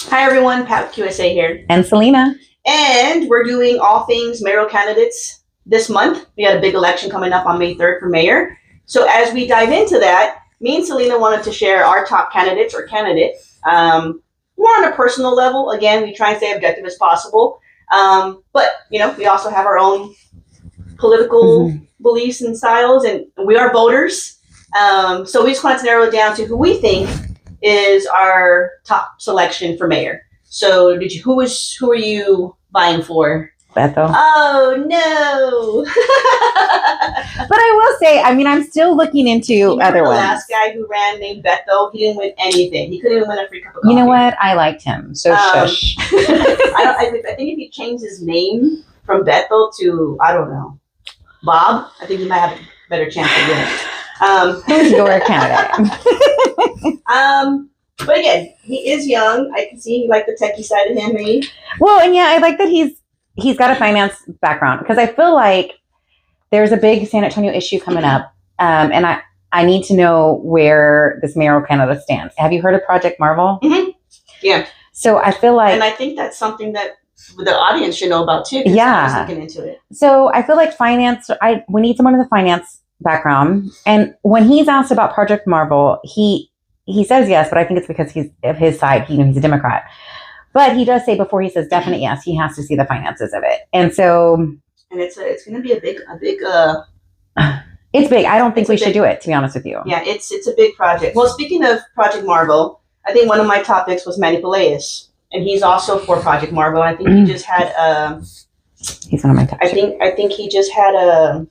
Hi everyone, Pat QSA here. And Selena. And we're doing all things mayoral candidates this month. We got a big election coming up on May 3rd for mayor. So as we dive into that, me and Selena wanted to share our top candidates or candidate. More on a personal level. Again, we try and stay objective as possible. But, we also have our own political beliefs and styles, and we are voters. So we just wanted to narrow it down to who we think is our top selection for mayor. So who are you vying for? Beto. Oh no. But I will say, I'm still looking into other ones. The last guy who ran named Beto, he didn't win anything. He couldn't even win a free cup of coffee. You know what? I liked him. So shush. I think if he changed his name from Beto to, I don't know, Bob, I think he might have a better chance of winning. Who's your candidate? But again, he is young. I can see like the techie side of him, maybe. Well, and yeah, I like that he's got a finance background, because I feel like there's a big San Antonio issue coming up, and I need to know where this mayoral candidate stands. Have you heard of Project Marvel? Mm-hmm. Yeah. So I feel like, and I think that's something that the audience should know about too. Yeah. I was looking into it. So I feel like finance. We need someone with a finance background, and when he's asked about Project Marvel, he says yes, but I think it's because he's of his side. He's a Democrat, but he does say before he says definite yes, he has to see the finances of it, and it's going to be a big. It's big. I don't think we should do it, to be honest with you. Yeah, it's a big project. Well, speaking of Project Marvel, I think one of my top picks was Manny Pelaez, and he's also for Project Marvel. I think he just had. He's one of my top. I think he just had a.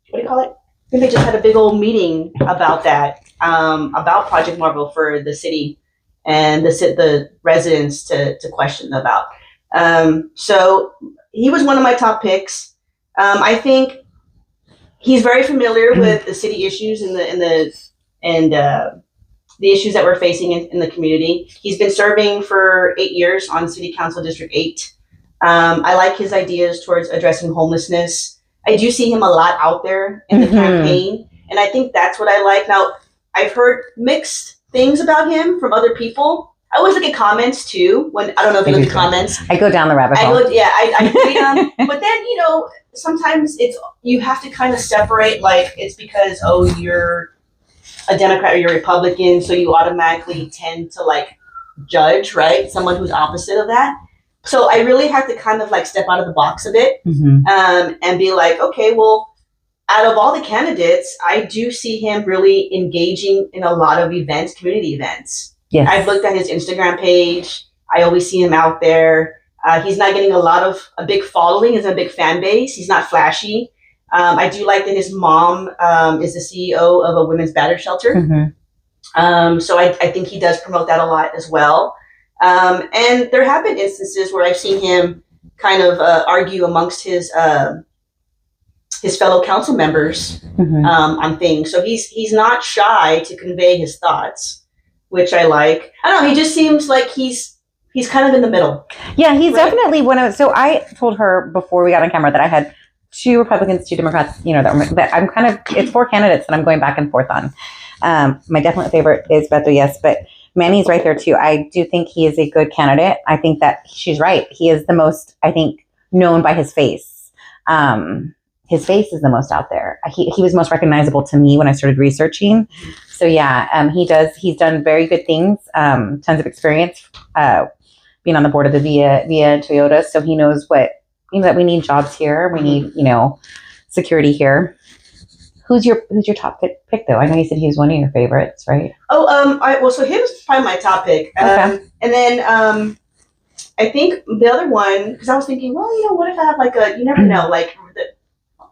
What do you call it? I think they just had a big old meeting about that. About Project Marvel for the city and the residents to question about. So he was one of my top picks. I think he's very familiar with the city issues and the issues that we're facing in the community. He's been serving for 8 years on City Council District 8. I like his ideas towards addressing homelessness. I do see him a lot out there in the campaign, and I think that's what I like. Now, I've heard mixed things about him from other people. I always look at comments too. When I don't know if you look at comments. I go down the rabbit hole. I read them. But then sometimes you have to kind of separate. Like it's because you're a Democrat or you're a Republican, so you automatically tend to like judge someone who's opposite of that. So I really have to kind of like step out of the box a bit and be like, okay, well. Out of all the candidates, I do see him really engaging in a lot of events, community events. Yes. I've looked at his Instagram page. I always see him out there. He's not getting a big following, is a big fan base. He's not flashy. I do like that his mom is the CEO of a women's battered shelter. So I think he does promote that a lot as well. And there have been instances where I've seen him kind of argue amongst his fellow council members on things. So he's not shy to convey his thoughts, which I like. I don't know. He just seems like he's kind of in the middle. Yeah, he's definitely one of. So I told her before we got on camera that I had 2 Republicans, 2 Democrats. That I'm kind of. It's 4 candidates that I'm going back and forth on. My definite favorite is Beto, yes, but Manny's right there too. I do think he is a good candidate. I think that she's right. He is the most, I think, known by his face. His face is the most out there. He was most recognizable to me when I started researching. So yeah, he's done very good things. Tons of experience being on the board of the Via Toyota. So he knows that we need jobs here. We need, security here. Who's your top pick though? I know you said he was one of your favorites, right? Oh, so he was probably my top pick. Okay. And then I think the other one, because I was thinking, well, what if I have you never know, like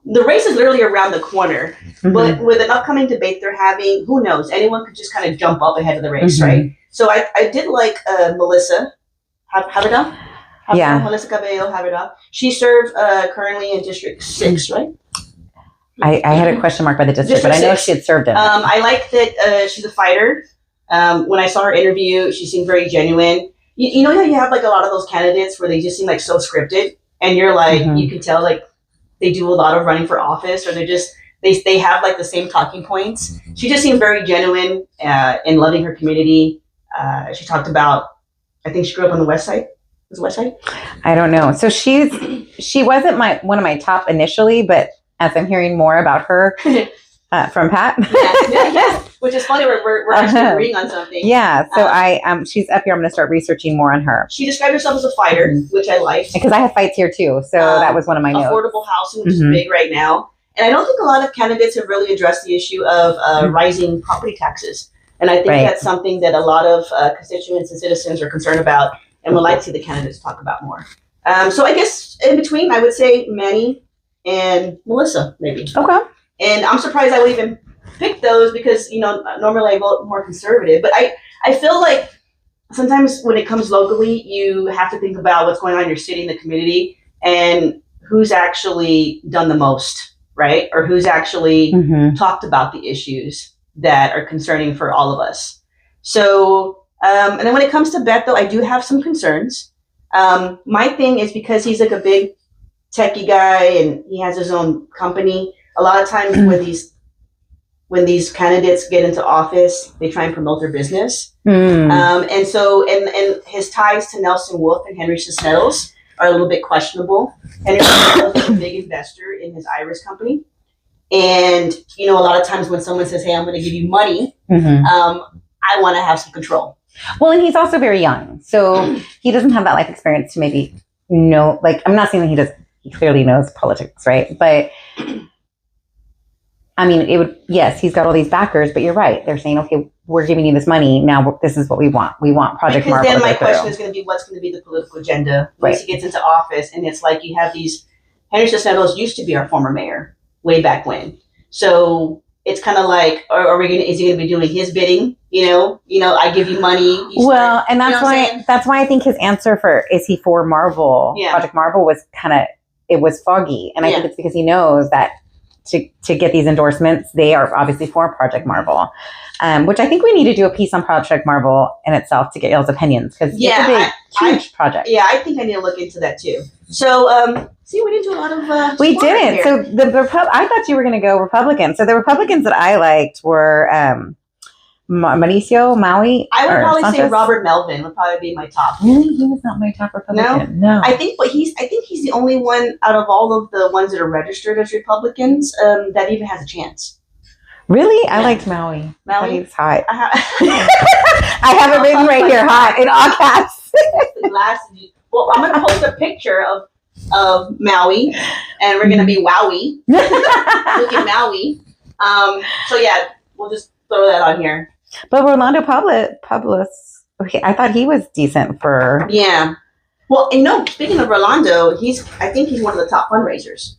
the race is literally around the corner, but with an upcoming debate they're having, who knows? Anyone could just kind of jump up ahead of the race, right? So I did like Melissa Haverda. Melissa Cabello Haverda. She served currently in District 6, right? I had a question mark by the district, but I know she had served in it. I like that she's a fighter. When I saw her interview, she seemed very genuine. You know how you have like a lot of those candidates where they just seem like so scripted, and you're like, you can tell like they do a lot of running for office, or they have like the same talking points. She just seemed very genuine in loving her community. She talked about I think she grew up on the West Side. Is it West Side? I don't know. So she wasn't one of my top initially, but as I'm hearing more about her from Pat, yeah. Which is funny. We're actually agreeing on something. Yeah. So she's up here. I'm going to start researching more on her. She described herself as a fighter, which I liked. Because I have fights here too. So that was one of my notes. Affordable housing, which is big right now. And I don't think a lot of candidates have really addressed the issue of rising property taxes. And I think that's something that a lot of constituents and citizens are concerned about and would like to see the candidates talk about more. So I guess in between, I would say Manny and Melissa, maybe. Okay. And I'm surprised I would even pick those because, normally I vote more conservative. But I feel like sometimes when it comes locally, you have to think about what's going on in your city and the community and who's actually done the most, right? Or who's actually talked about the issues that are concerning for all of us. So, and then when it comes to Beto, I do have some concerns. My thing is because he's like a big techie guy and he has his own company. A lot of times when these candidates get into office, they try and promote their business. And so, and his ties to Nelson Wolff and Henry Cisneros are a little bit questionable. Henry Cisneros is a big investor in his Iris company. And, a lot of times when someone says, hey, I'm going to give you money, I want to have some control. Well, and he's also very young. So he doesn't have that life experience to maybe know, I'm not saying that he clearly knows politics, right? But I mean, he's got all these backers, but you're right. They're saying, okay, we're giving you this money. Now this is what we want. We want Project Marvel. Because then my question is going to be, what's going to be the political agenda once he gets into office? And it's like you have these, Henry Cisneros used to be our former mayor way back when. So it's kind of like, is he going to be doing his bidding? I give you money. And that's why I think his answer is he for Marvel? Yeah. Project Marvel was it was foggy. And I think it's because he knows that to get these endorsements, they are obviously for Project Marvel, which I think we need to do a piece on Project Marvel in itself to get y'all's opinions because it's a big, huge project. Yeah, I think I need to look into that too. So, we didn't do a lot of. We didn't. Here. So I thought you were going to go Republican. So the Republicans that I liked were Mauricio Maui. I would probably say Robert Melvin would probably be my top. Really, he was not my top Republican. No. I think he's the only one out of all of the ones that are registered as Republicans that even has a chance. Really, I liked Maui. Maui, he was hot. I have it written right here, hot in all caps. Well, I'm gonna post a picture of Maui, and we're gonna be wowie. Look at Maui. So yeah, we'll just throw that on here. But Rolando Publius, okay, I thought he was decent for. Yeah. Well, and speaking of Rolando, I think he's one of the top fundraisers.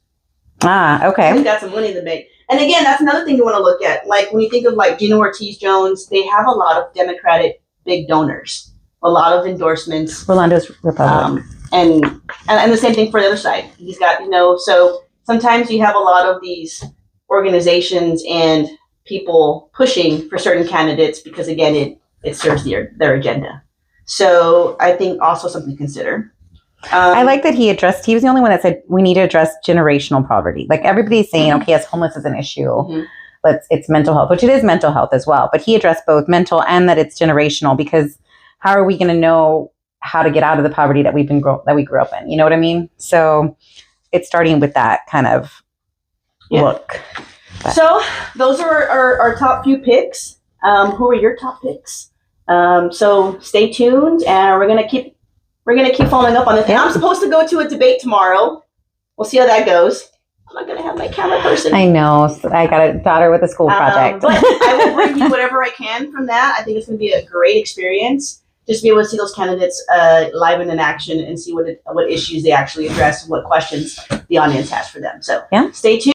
Ah, okay. He's got some money in the bank. And again, that's another thing you want to look at. Like when you think of Gina Ortiz-Jones, they have a lot of Democratic big donors, a lot of endorsements. Rolando's Republican. And the same thing for the other side. He's got, so sometimes you have a lot of these organizations and people pushing for certain candidates because again, it serves their agenda. So I think also something to consider. I like that he was the only one that said we need to address generational poverty. Like everybody's saying, okay, yes, homeless is an issue. It's mental health, which it is mental health as well. But he addressed both mental and that it's generational because how are we going to know how to get out of the poverty that we grew up in? You know what I mean? So it's starting with that kind of look. But. So those are our top few picks. Who are your top picks? So stay tuned, and we're gonna keep following up on this. And I'm supposed to go to a debate tomorrow. We'll see how that goes. I'm not gonna have my camera person. I know. So I got a daughter with a school project. But I will bring you whatever I can from that. I think it's gonna be a great experience. Just be able to see those candidates live and in action and see what issues they actually address, what questions the audience has for them. So stay tuned.